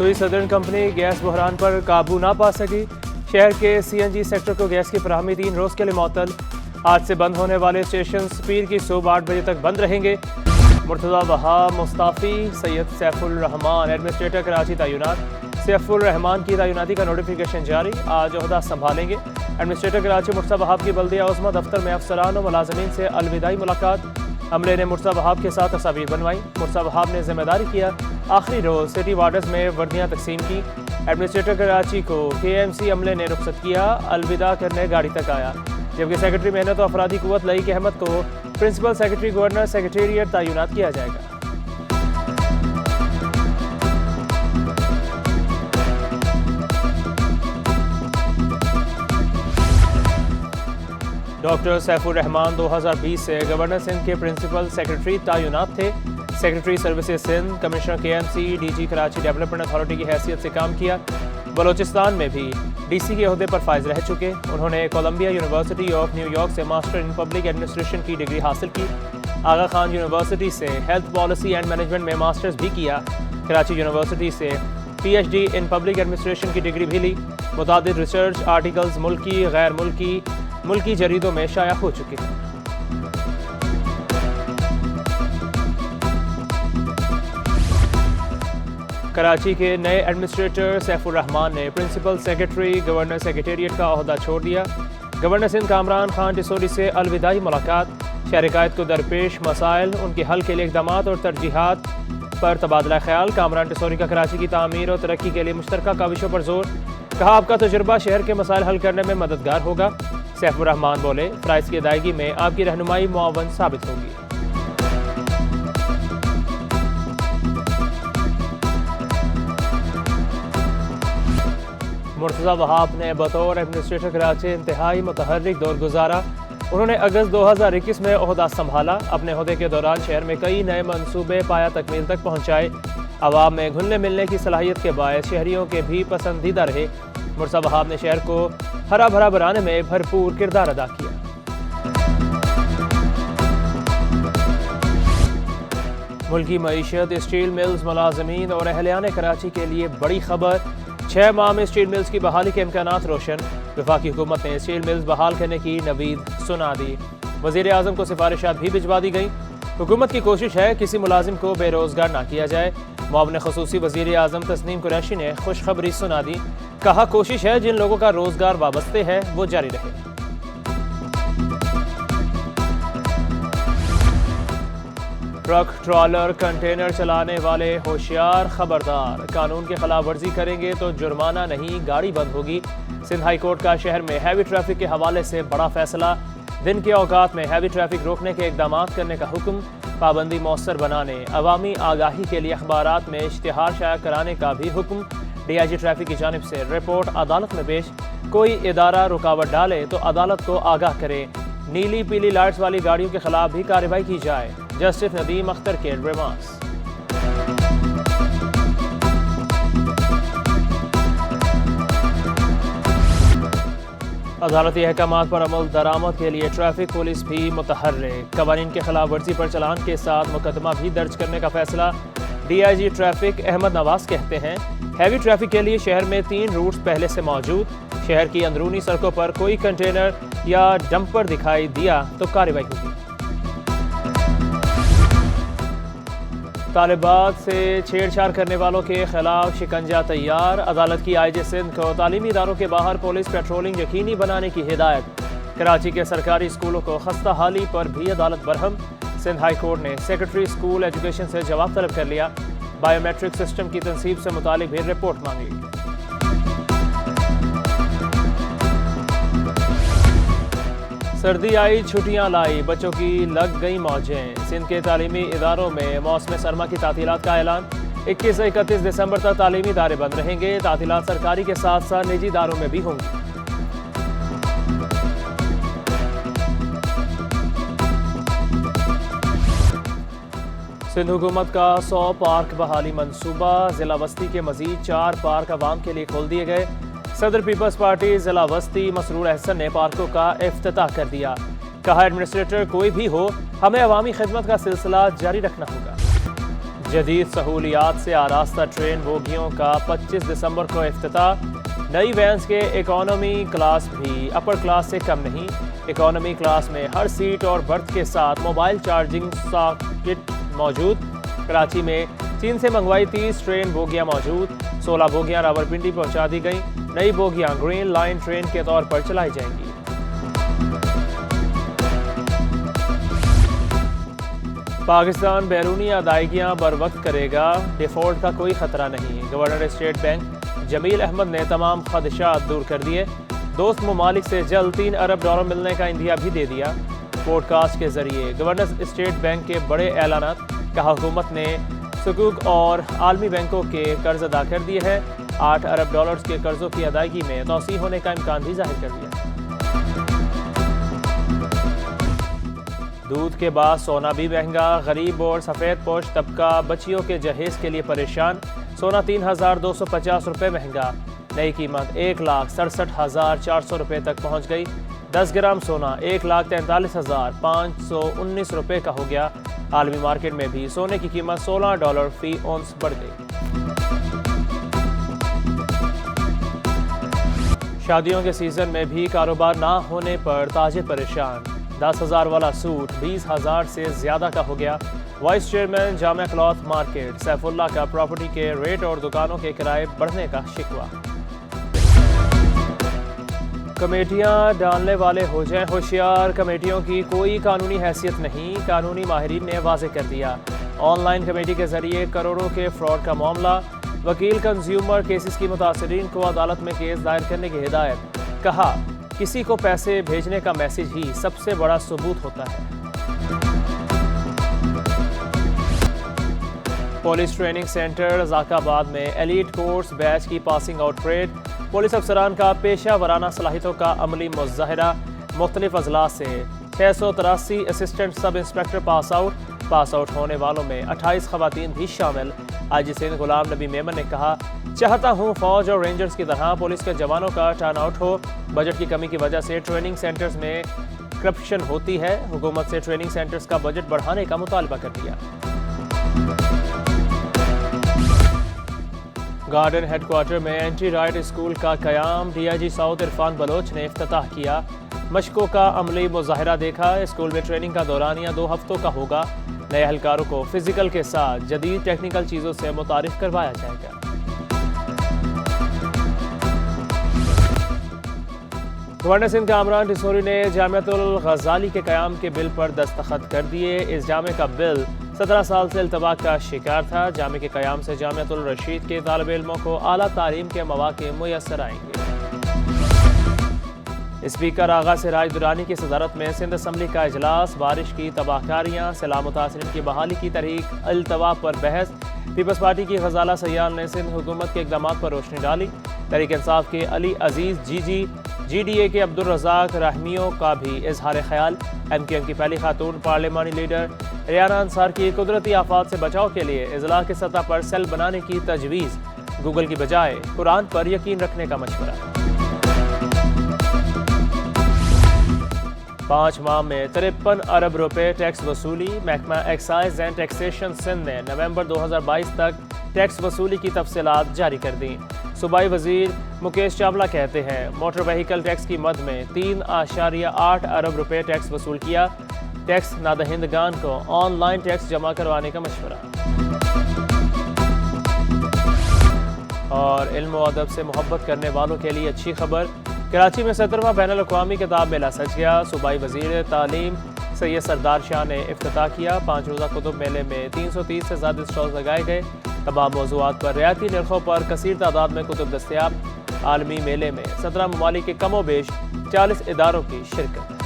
سوئی southern company gas بحران پر قابو نہ پا سکی، شہر کے CNG سیکٹر کو گیس کی فراہمی 3 روز کے لیے معطل۔ آج سے بند ہونے والے اسٹیشنز پیر کی صبح 8 بجے تک بند رہیں گے۔ مرتضی وہاب مستعفی، سید سیف الرحمان ایڈمنسٹریٹر کراچی تعینات۔ سیف الرحمان کی تعیناتی کا نوٹیفیکیشن جاری، آج عہدہ سنبھالیں گے۔ ایڈمنسٹریٹر کراچی مرتضی وہاب کی بلدیہ عظمیٰ دفتر میں افسران و ملازمین سے الوداعی ملاقات۔ عملے نے مرتضی وہاب کے ساتھ تصاویر بنوائی۔ مرتضی وہاب نے ذمہ داری کیا، آخری روز سٹی وارڈز میں وردیاں تقسیم کی۔ ایڈمنسٹریٹر کراچی کو KMC عملے نے رخصت کیا، الوداع کرنے گاڑی تک آیا، جبکہ سیکرٹری محنت و افرادی قوت لئیق احمد کو پرنسپل سیکرٹری گورنر سیکریٹریٹ تعینات کیا جائے گا۔ ڈاکٹر سیف الرحمان 2020 سے گورنر سندھ کے پرنسپل سیکرٹری تعینات تھے۔ Secretary services Sindh, commissioner KMC، DG Karachi development authority کی حیثیت سے کام کیا۔ بلوچستان میں بھی DC کے عہدے پر فائز رہ چکے۔ انہوں نے Columbia University of New York سے ماسٹر ان پبلک ایڈمنسٹریشن کی ڈگری حاصل کی۔ آغا خان یونیورسٹی سے ہیلتھ پالیسی اینڈ مینجمنٹ میں ماسٹرز بھی کیا۔ کراچی یونیورسٹی سے PhD ان پبلک ایڈمنسٹریشن کی ڈگری بھی لی۔ متعدد ریسرچ آرٹیکلز ملکی، غیر ملکی جریدوں میں شائع ہو چکے ہیں۔ کراچی کے نئے ایڈمنسٹریٹر سیف الرحمان نے پرنسپل سیکرٹری گورنر سیکریٹریٹ کا عہدہ چھوڑ دیا۔ گورنر سندھ کامران خان ٹسوری سے الوداعی ملاقات، شہر قائد کو درپیش مسائل، ان کے حل کے لیے اقدامات اور ترجیحات پر تبادلہ خیال۔ کامران ٹسوری کا کراچی کی تعمیر اور ترقی کے لیے مشترکہ کاوشوں پر زور، کہا آپ کا تجربہ شہر کے مسائل حل کرنے میں مددگار ہوگا۔ سیف الرحمان بولے، فرائض کی ادائیگی میں آپ کی رہنمائی معاون ثابت ہوگی۔ مرتضی وہاب نے بطور ایڈمنسٹریٹر کراچی انتہائی متحرک دور گزارا۔ انہوں نے اگست 2021 میں عہدہ سنبھالا۔ اپنے عہدے کے دوران شہر میں کئی نئے منصوبے پایہ تکمیل تک پہنچائے۔ عوام میں گھلنے ملنے کی صلاحیت کے باعث شہریوں کے بھی پسندیدہ رہے۔ مرتضی وہاب نے شہر کو ہرا بھرا بنانے میں بھرپور کردار ادا کیا۔ ملکی معیشت، اسٹیل ملز، ملازمین اور اہلیان کراچی کے لیے بڑی خبر، 6 ماہ میں اسٹیل ملز کی بحالی کے امکانات روشن۔ وفاقی حکومت نے اسٹیل ملز بحال کرنے کی نوید سنا دی۔ وزیر اعظم کو سفارشات بھی بھجوا دی گئیں۔ حکومت کی کوشش ہے کسی ملازم کو بے روزگار نہ کیا جائے۔ معاون خصوصی وزیر اعظم تسنیم قریشی نے خوشخبری سنا دی، کہا کوشش ہے جن لوگوں کا روزگار وابستہ ہے وہ جاری رہے۔ ٹرک، ٹرالر، کنٹینر چلانے والے ہوشیار، خبردار، قانون کی خلاف ورزی کریں گے تو جرمانہ نہیں گاڑی بند ہوگی۔ سندھ ہائی کورٹ کا شہر میں ہیوی ٹریفک کے حوالے سے بڑا فیصلہ، دن کے اوقات میں ہیوی ٹریفک روکنے کے اقدامات کرنے کا حکم، پابندی مؤثر بنانے، عوامی آگاہی کے لیے اخبارات میں اشتہار شائع کرانے کا بھی حکم۔ DIG ٹریفک کی جانب سے رپورٹ عدالت میں پیش، کوئی ادارہ رکاوٹ ڈالے تو عدالت کو آگاہ کرے۔ نیلی پیلی لائٹس والی گاڑیوں کے خلاف بھی کارروائی کی جائے، جسٹس ندیم اختر کے ریمارکس۔ عدالتی احکامات پر عمل درآمد کے لیے ٹریفک پولیس بھی متحرک، قوانین کے خلاف ورزی پر چلان کے ساتھ مقدمہ بھی درج کرنے کا فیصلہ۔ DIG ٹریفک احمد نواز کہتے ہیں ہیوی ٹریفک کے لیے شہر میں 3 روٹس پہلے سے موجود، شہر کی اندرونی سڑکوں پر کوئی کنٹینر یا ڈمپر دکھائی دیا تو کارروائی ہوگی۔ طالبات سے چھیڑ چھاڑ کرنے والوں کے خلاف شکنجہ تیار، عدالت کی IJ سندھ کو تعلیمی اداروں کے باہر پولیس پیٹرولنگ یقینی بنانے کی ہدایت۔ کراچی کے سرکاری اسکولوں کو خستہ حالی پر بھی عدالت برہم، سندھ ہائی کورٹ نے سیکرٹری اسکول ایجوکیشن سے جواب طلب کر لیا، بائیو میٹرک سسٹم کی تنصیب سے متعلق بھی رپورٹ مانگ لی۔ سردی آئی چھٹیاں لائی، بچوں کی لگ گئی موجیں، سندھ کے تعلیمی اداروں میں موسم سرما کی تعطیلات کا اعلان۔ 21 سے 31 دسمبر تک تعلیمی ادارے بند رہیں گے، تعطیلات سرکاری کے ساتھ ساتھ نجی اداروں میں بھی ہوں گی۔ سندھ حکومت کا 100 پارک بحالی منصوبہ، ضلع وسطی کے مزید 4 پارک عوام کے لیے کھول دیے گئے۔ صدر پیپلز پارٹی ضلع وسطی مسرور احسن نے پارکوں کا افتتاح کر دیا، کہا ایڈمنسٹریٹر کوئی بھی ہو ہمیں عوامی خدمت کا سلسلہ جاری رکھنا ہوگا۔ جدید سہولیات سے آراستہ ٹرین بوگیوں کا 25 دسمبر کو افتتاح۔ نئی وینز کے اکانومی کلاس بھی اپر کلاس سے کم نہیں۔ اکانومی کلاس میں ہر سیٹ اور برتھ کے ساتھ موبائل چارجنگ ساکٹ موجود۔ کراچی میں چین سے منگوائی 30 ٹرین بوگیاں موجود۔ 16 بوگیاں راولپنڈی پہنچا دی گئیں۔ نئی بوگیاں گرین لائن ٹرین کے طور پر چلائی جائیں گی۔ پاکستان بیرونی ادائیگیاں بر وقت کرے گا، ڈیفالٹ کا کوئی خطرہ نہیں۔ گورنر اسٹیٹ بینک جمیل احمد نے تمام خدشات دور کر دیے۔ دوست ممالک سے جلد $3 ارب ملنے کا عندیہ بھی دے دیا۔ پوڈ کاسٹ کے ذریعے گورنر اسٹیٹ بینک کے بڑے اعلانات، کہا حکومت نے سکوک اور عالمی بینکوں کے قرض ادا کر دیے ہیں۔ $8 ارب کے قرضوں کی ادائیگی میں توسیع ہونے کا امکان بھی ظاہر کر دیا۔ دودھ کے بعد سونا بھی مہنگا، غریب اور سفید پوش طبقہ بچیوں کے جہیز کے لیے پریشان۔ سونا $3,250 مہنگا، نئی قیمت $1,67,400 تک پہنچ گئی۔ 10 گرام سونا $1,43,519 کا ہو گیا۔ عالمی مارکیٹ میں بھی سونے کی قیمت $16 فی اونس بڑھ گئی۔ شادیوں کے سیزن میں بھی کاروبار نہ ہونے پر تاجر پریشان۔ 10,000 والا سوٹ 20,000 سے زیادہ کا ہو گیا۔ وائس چیئرمین جامعہ کلاتھ مارکیٹ سیف اللہ کا پراپرٹی کے ریٹ اور دکانوں کے کرائے بڑھنے کا شکوہ۔ کمیٹیاں ڈالنے والے ہو جائیں ہوشیار، کمیٹیوں کی کوئی قانونی حیثیت نہیں، قانونی ماہرین نے واضح کر دیا۔ آن لائن کمیٹی کے ذریعے کروڑوں کے فراڈ کا معاملہ، وکیل کنزیومر کیسز کی متاثرین کو عدالت میں کیس دائر کرنے کی ہدایت، کہا کسی کو پیسے بھیجنے کا میسج ہی سب سے بڑا ثبوت ہوتا ہے۔ پولیس ٹریننگ سینٹر رضاک آباد میں ایلیٹ کورس بیچ کی پاسنگ آؤٹ پریڈ، پولیس افسران کا پیشہ ورانہ صلاحیتوں کا عملی مظاہرہ، مختلف اضلاع سے 683 اسسٹنٹ سب انسپکٹر پاس آؤٹ ہونے والوں میں 28 خواتین بھی شامل۔ آئی سندھ غلام نبی میمن نے کہا، چاہتا ہوں فوج اور رینجرز کی طرح پولیس کے جوانوں کا ٹرن آؤٹ ہو۔ بجٹ کی کمی کی وجہ سے ٹریننگ سینٹرز میں کرپشن ہوتی ہے، حکومت سے ٹریننگ سینٹرز کا بجٹ بڑھانے کا مطالبہ کر دیا۔ گارڈن ہیڈ کوارٹر میں اینٹی رائٹ اسکول کا قیام، D I G south Irfan Baloch نے افتتاح کیا۔ مشقوں کا عملی مظاہرہ دیکھا۔ اسکول میں ٹریننگ کا دورانیہ 2 ہفتوں کا ہوگا۔ نئے اہلکاروں کو فزیکل کے ساتھ جدید ٹیکنیکل چیزوں سے متعارف کروایا جائے گا۔ گورنر سندھ کامران ٹھسوری نے جامعۃ الغزالی کے قیام کے بل پر دستخط کر دیے۔ اس جامع کا بل 17 سال سے التوا کا شکار تھا۔ جامع کے قیام سے جامعۃ الرشید کے طالب علموں کو اعلیٰ تعلیم کے مواقع میسر آئیں گے۔ اسپیکر آغا سراج درانی کی صدارت میں سندھ اسمبلی کا اجلاس، بارش کی تباہ کاریاں، سیلاب متاثرین کی بحالی کی تحریک التوا پر بحث۔ پیپلز پارٹی کی غزالہ سیال نے سندھ حکومت کے اقدامات پر روشنی ڈالی۔ تحریک انصاف کے علی عزیز جی ڈی اے کے عبدالرزاق رحمیوں کا بھی اظہار خیال۔ ایم کیو ایم کی پہلی خاتون پارلیمانی لیڈر ریانہ انصار کی قدرتی آفات سے بچاؤ کے لیے اضلاع کی سطح پر سیل بنانے کی تجویز، گوگل کی بجائے قرآن پر یقین رکھنے کا مشورہ۔ 5 ماہ میں 53 ارب روپے ٹیکس وصولی، محکمہ ایکسائز اینڈ ٹیکسیشن سندھ نے نومبر 2022 تک ٹیکس وصولی کی تفصیلات جاری کر دیں۔ صوبائی وزیر مکیش چاولہ کہتے ہیں، موٹر وہیکل ٹیکس کی مد میں 3.8 ارب روپے ٹیکس وصول کیا۔ ٹیکس نادہندگان کو آن لائن ٹیکس جمع کروانے کا مشورہ۔ اور علم و ادب سے محبت کرنے والوں کے لیے اچھی خبر، کراچی میں 17واں بین الاقوامی کتاب میلہ سج گیا۔ صوبائی وزیر تعلیم سید سردار شاہ نے افتتاح کیا۔ 5 روزہ کتب میلے میں 330 سے زیادہ اسٹال لگائے گئے۔ تمام موضوعات پر رعایتی نرخوں پر کثیر تعداد میں کتب دستیاب۔ عالمی میلے میں 17 ممالک کے کم و بیش 40 اداروں کی شرکت۔